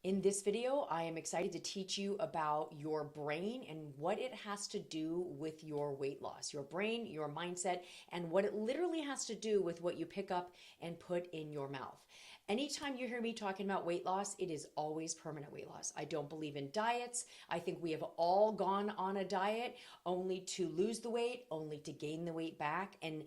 In this video, I am excited to teach you about your brain and what it has to do with your weight loss. Your brain, your mindset, and what it literally has to do with what you pick up and put in your mouth. Anytime you hear me talking about weight loss, it is always permanent weight loss. I don't believe in diets. I think we have all gone on a diet only to lose the weight, only to gain the weight back. And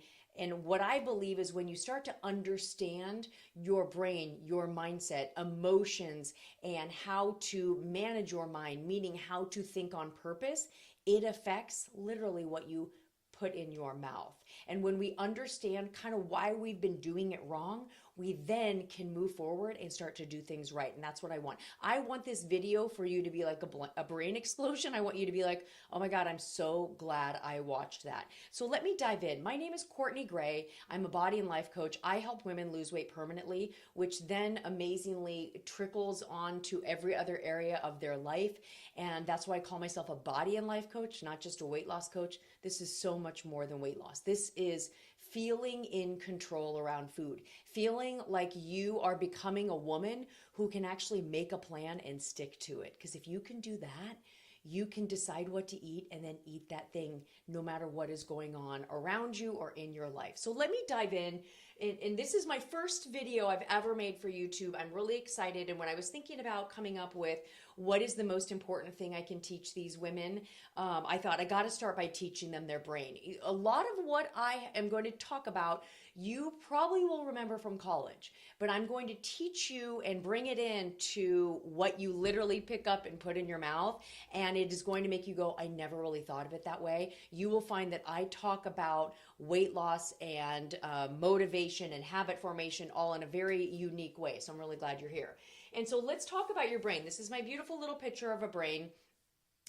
what I believe is when you start to understand your brain, your mindset, emotions, and how to manage your mind, meaning how to think on purpose, it affects literally what you put in your mouth. And when we understand kind of why we've been doing it wrong, we then can move forward and start to do things right. And that's what I want. I want this video for you to be like a brain explosion. I want you to be like, oh my God, I'm so glad I watched that. So let me dive in. My name is Courtney Gray. I'm a body and life coach. I help women lose weight permanently, which then amazingly trickles on to every other area of their life. And that's why I call myself a body and life coach, not just a weight loss coach. This is so much more than weight loss. This is feeling in control around food, feeling like you are becoming a woman who can actually make a plan and stick to it. Because if you can do that, you can decide what to eat and then eat that thing no matter what is going on around you or in your life. So let me dive in. And this is my first video I've ever made for YouTube. I'm really excited. And when I was thinking about coming up with what is the most important thing I can teach these women, I thought I got to start by teaching them their brain. A lot of what I am going to talk about, you probably will remember from college, but I'm going to teach you and bring it in to what you literally pick up and put in your mouth. And it is going to make you go, I never really thought of it that way. You will find that I talk about weight loss and motivation and habit formation all in a very unique way. So I'm really glad you're here. And so let's talk about your brain. This is my beautiful little picture of a brain.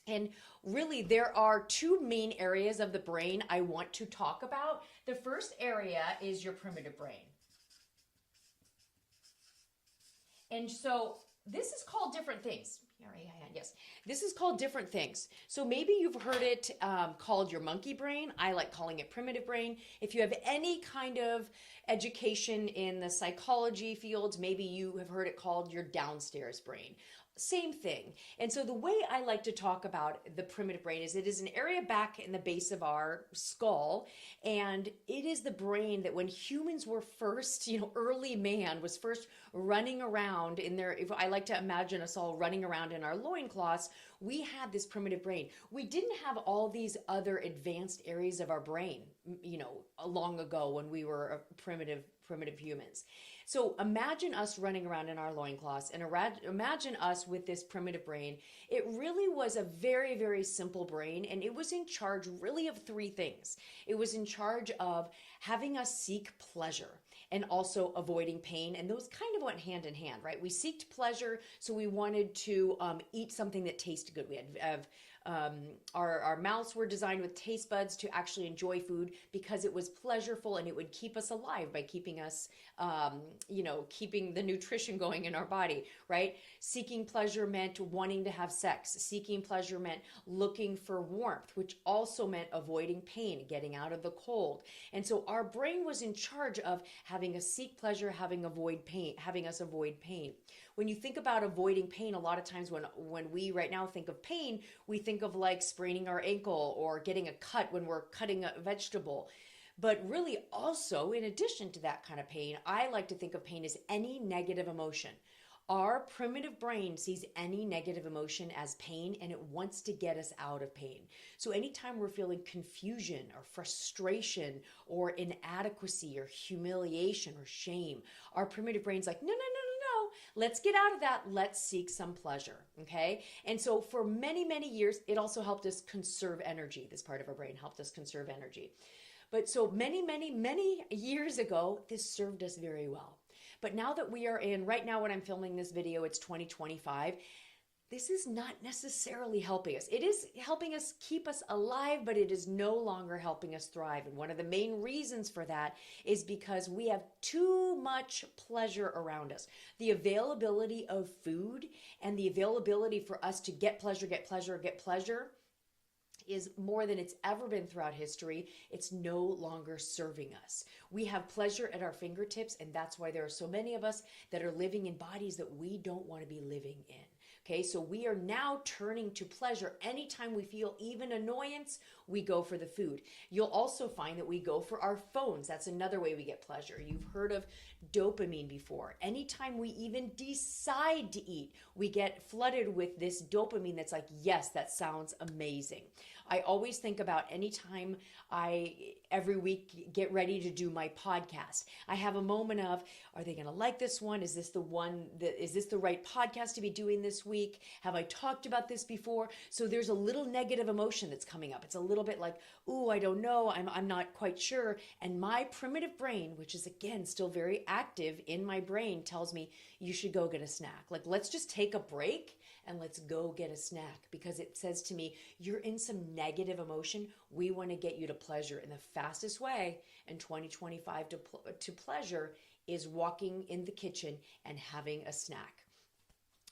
And really, there are two main areas of the brain I want to talk about. The first area is your primitive brain. And so this is called different things. Yes, this is called different things. So maybe you've heard it called your monkey brain. I like calling it primitive brain. If you have any kind of education in the psychology fields, maybe you have heard it called your downstairs brain. Same thing. And so the way I like to talk about the primitive brain is it is an area back in the base of our skull. And it is the brain that when humans were first, early man was first running around in their, if I like to imagine us all running around in our loincloths, we had this primitive brain. We didn't have all these other advanced areas of our brain, long ago when we were primitive humans. So imagine us running around in our loincloths and imagine us with this primitive brain. It really was a very, very simple brain, and it was in charge really of three things. It was in charge of having us seek pleasure and also avoiding pain, and those kind of went hand in hand, right? We seeked pleasure, so we wanted to eat something that tasted good. We had our mouths were designed with taste buds to actually enjoy food because it was pleasurable and it would keep us alive by keeping us, keeping the nutrition going in our body, right? Seeking pleasure meant wanting to have sex. Seeking pleasure meant looking for warmth, which also meant avoiding pain, getting out of the cold. And so our brain was in charge of having us seek pleasure, having us avoid pain. When you think about avoiding pain, a lot of times when we right now think of pain, we think of like spraining our ankle or getting a cut when we're cutting a vegetable. But really also, in addition to that kind of pain, I like to think of pain as any negative emotion. Our primitive brain sees any negative emotion as pain, and it wants to get us out of pain. So anytime we're feeling confusion or frustration or inadequacy or humiliation or shame, our primitive brain's like, no, let's get out of that. Let's seek some pleasure. Okay. And so for many, many years, it also helped us conserve energy. This part of our brain helped us conserve energy. But so many, many, many years ago, this served us very well. But now that we are in, right now when I'm filming this video, it's 2025. This is not necessarily helping us. It is helping us keep us alive, but it is no longer helping us thrive. And one of the main reasons for that is because we have too much pleasure around us. The availability of food and the availability for us to get pleasure is more than it's ever been throughout history. It's no longer serving us. We have pleasure at our fingertips, and that's why there are so many of us that are living in bodies that we don't want to be living in. Okay, so we are now turning to pleasure. Anytime we feel even annoyance, we go for the food. You'll also find that we go for our phones. That's another way we get pleasure. You've heard of dopamine before. Anytime we even decide to eat, we get flooded with this dopamine that's like, yes, that sounds amazing. I always think about anytime I every week get ready to do my podcast, I have a moment of, are they going to like this one? Is this the one that, is this the right podcast to be doing this week? Have I talked about this before? So there's a little negative emotion that's coming up. It's a little bit like, ooh, I don't know. I'm not quite sure. And my primitive brain, which is again still very active in my brain, tells me you should go get a snack. Like, let's just take a break and let's go get a snack, because it says to me, you're in some negative emotion. We want to get you to pleasure. And the fastest way in 2025 to pleasure is walking in the kitchen and having a snack.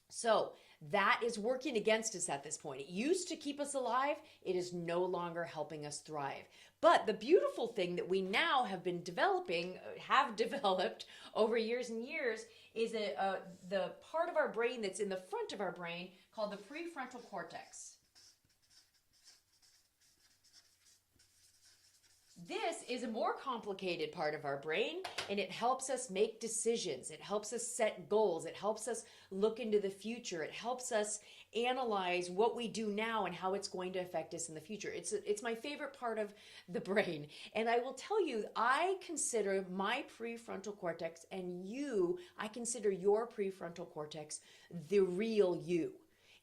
So that is working against us at this point. It used to keep us alive. It is no longer helping us thrive. But the beautiful thing that we now have developed over years and years is the part of our brain that's in the front of our brain called the prefrontal cortex. This is a more complicated part of our brain, and it helps us make decisions. It helps us set goals. It helps us look into the future. It helps us analyze what we do now and how it's going to affect us in the future. It's my favorite part of the brain. And I will tell you, I consider my prefrontal cortex I consider your prefrontal cortex the real you.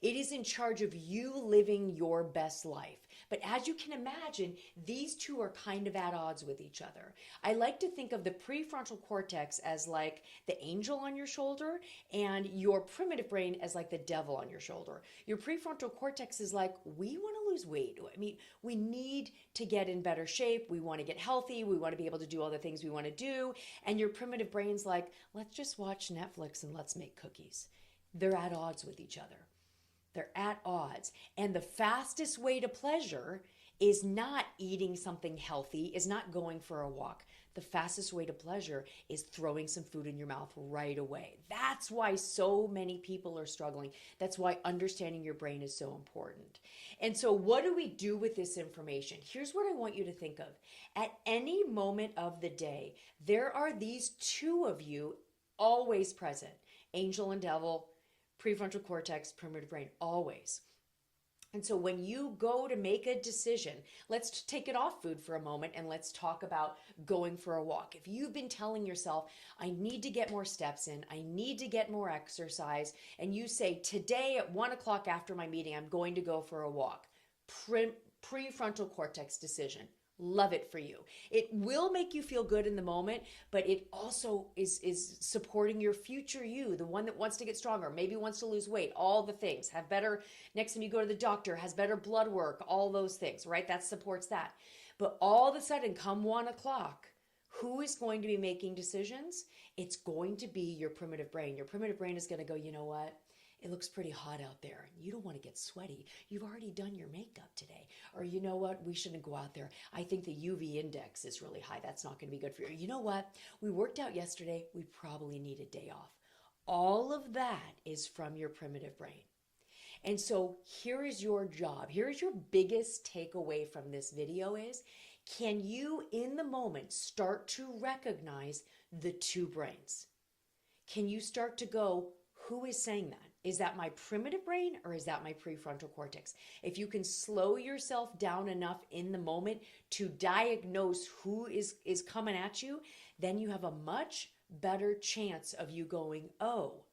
It is in charge of you living your best life. But as you can imagine, these two are kind of at odds with each other. I like to think of the prefrontal cortex as like the angel on your shoulder and your primitive brain as like the devil on your shoulder. Your prefrontal cortex is like, we want to lose weight. I mean, we need to get in better shape. We want to get healthy. We want to be able to do all the things we want to do. And your primitive brain's like, let's just watch Netflix and let's make cookies. They're at odds with each other. They're at odds. And the fastest way to pleasure is not eating something healthy, is not going for a walk. The fastest way to pleasure is throwing some food in your mouth right away. That's why so many people are struggling. That's why understanding your brain is so important. And so what do we do with this information? Here's what I want you to think of. At any moment of the day, there are these two of you always present, angel and devil, prefrontal cortex, primitive brain, always. And so when you go to make a decision, let's take it off food for a moment and let's talk about going for a walk. If you've been telling yourself, I need to get more steps in, I need to get more exercise, and you say, today at 1 o'clock after my meeting, I'm going to go for a walk. Prefrontal cortex decision. Love it for you. It will make you feel good in the moment, but it also is supporting your future you, the one that wants to get stronger, maybe wants to lose weight, all the things, have better, next time you go to the doctor, has better blood work, all those things, right? That supports that. But all of a sudden, come 1 o'clock, who is going to be making decisions? It's going to be your primitive brain. Your primitive brain is going to go, you know what? It looks pretty hot out there. You don't want to get sweaty. You've already done your makeup today. Or you know what? We shouldn't go out there. I think the UV index is really high. That's not going to be good for you. You know what? We worked out yesterday. We probably need a day off. All of that is from your primitive brain. And so here is your job. Here is your biggest takeaway from this video is, can you in the moment start to recognize the two brains? Can you start to go, who is saying that? Is that my primitive brain or is that my prefrontal cortex? If you can slow yourself down enough in the moment to diagnose who is coming at you, then you have a much better chance of you going, oh,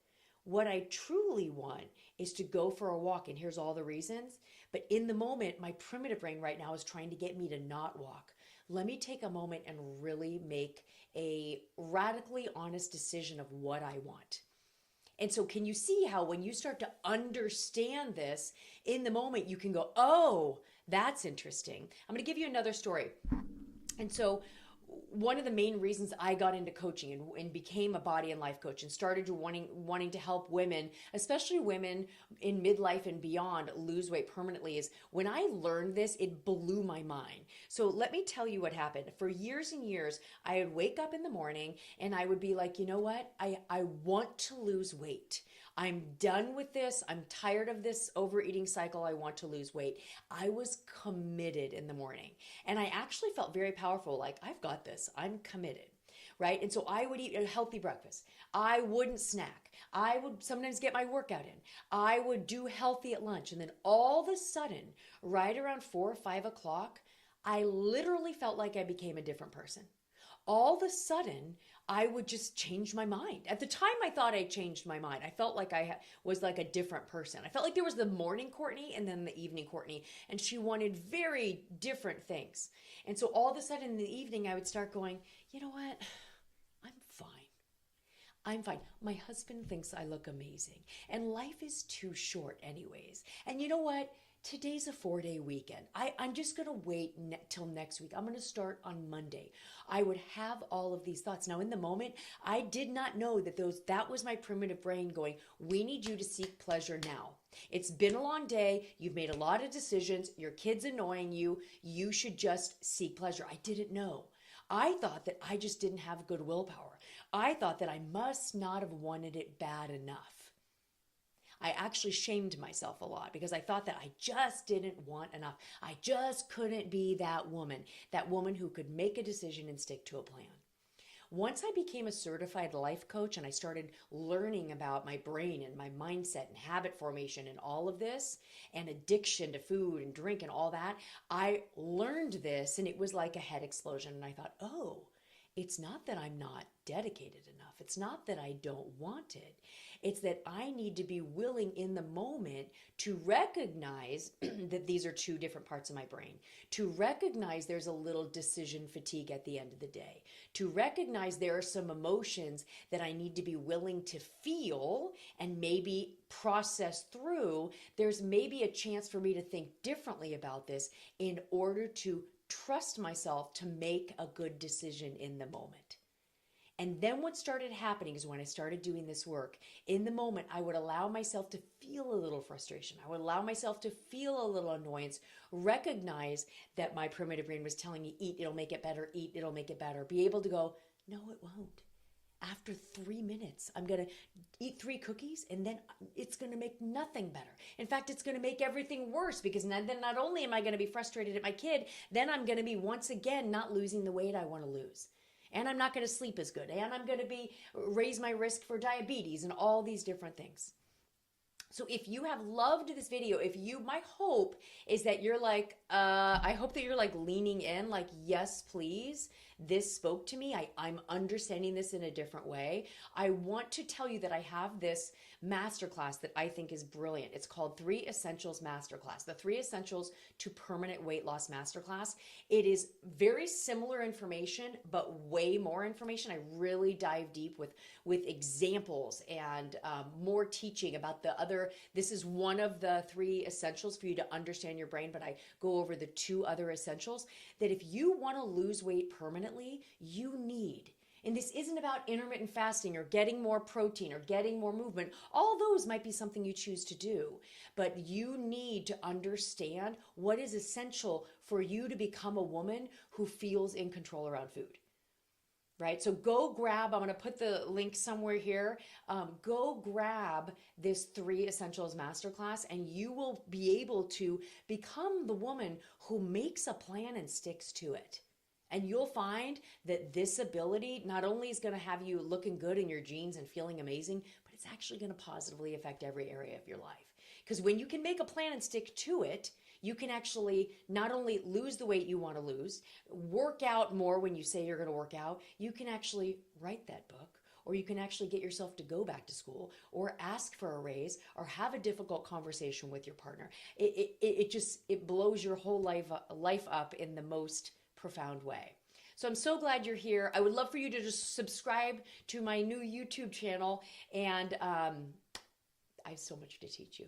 what I truly want is to go for a walk, and here's all the reasons. But in the moment, my primitive brain right now is trying to get me to not walk. Let me take a moment and really make a radically honest decision of what I want. And so can you see how when you start to understand this, in the moment you can go, oh, that's interesting. I'm going to give you another story. And so one of the main reasons I got into coaching and became a body and life coach and started to wanting to help women, especially women in midlife and beyond, lose weight permanently is when I learned this, it blew my mind. So let me tell you what happened. For years and years, I would wake up in the morning and I would be like, you know what? I want to lose weight. I'm done with this. I'm tired of this overeating cycle. I want to lose weight. I was committed in the morning. And I actually felt very powerful, like, I've got this. I'm committed, right? And so I would eat a healthy breakfast. I wouldn't snack. I would sometimes get my workout in. I would do healthy at lunch. And then all of a sudden, right around 4 or 5 o'clock, I literally felt like I became a different person. All of a sudden, I would just change my mind. At the time, I thought I changed my mind. I felt like I was like a different person. I felt like there was the morning Courtney and then the evening Courtney, and she wanted very different things. And so all of a sudden in the evening, I would start going, you know what? I'm fine. I'm fine. My husband thinks I look amazing, and life is too short anyways. And you know what? Today's a 4-day weekend. I'm just going to wait till next week. I'm going to start on Monday. I would have all of these thoughts. Now, in the moment, I did not know that was my primitive brain going, we need you to seek pleasure now. It's been a long day. You've made a lot of decisions. Your kid's annoying you. You should just seek pleasure. I didn't know. I thought that I just didn't have good willpower. I thought that I must not have wanted it bad enough. I actually shamed myself a lot because I thought that I just didn't want enough. I just couldn't be that woman who could make a decision and stick to a plan. Once I became a certified life coach and I started learning about my brain and my mindset and habit formation and all of this and addiction to food and drink and all that, I learned this and it was like a head explosion. And I thought, oh, it's not that I'm not dedicated enough. It's not that I don't want it. It's that I need to be willing in the moment to recognize that these are two different parts of my brain, to recognize there's a little decision fatigue at the end of the day, to recognize there are some emotions that I need to be willing to feel and maybe process through. There's maybe a chance for me to think differently about this in order to trust myself to make a good decision in the moment. And then what started happening is when I started doing this work, in the moment, I would allow myself to feel a little frustration. I would allow myself to feel a little annoyance, recognize that my primitive brain was telling me, eat, it'll make it better, eat, it'll make it better. Be able to go, no, it won't. After 3 minutes, I'm going to eat 3 cookies and then it's going to make nothing better. In fact, it's going to make everything worse because then not only am I going to be frustrated at my kid, then I'm going to be once again not losing the weight I want to lose. And I'm not going to sleep as good. And I'm going to raise my risk for diabetes and all these different things. So if you have loved this video, my hope is that you're like, I hope that you're like leaning in, like, yes, please. This spoke to me. I'm understanding this in a different way. I want to tell you that I have this masterclass that I think is brilliant. It's called 3 Essentials Masterclass, the 3 Essentials to Permanent Weight Loss Masterclass. It is very similar information, but way more information. I really dive deep with examples and more teaching about the other. This is one of the 3 essentials for you to understand your brain, but I go over the 2 other essentials that if you want to lose weight permanently, you need. And this isn't about intermittent fasting or getting more protein or getting more movement. All those might be something you choose to do, but you need to understand what is essential for you to become a woman who feels in control around food. Right? So go grab, I'm going to put the link somewhere here. Go grab this 3 Essentials Masterclass and you will be able to become the woman who makes a plan and sticks to it. And you'll find that this ability not only is going to have you looking good in your jeans and feeling amazing, but it's actually going to positively affect every area of your life. Because when you can make a plan and stick to it, you can actually not only lose the weight you want to lose, work out more when you say you're going to work out, you can actually write that book, or you can actually get yourself to go back to school, or ask for a raise, or have a difficult conversation with your partner. It blows your whole life up in the most profound way. So I'm so glad you're here. I would love for you to just subscribe to my new YouTube channel, and I have so much to teach you.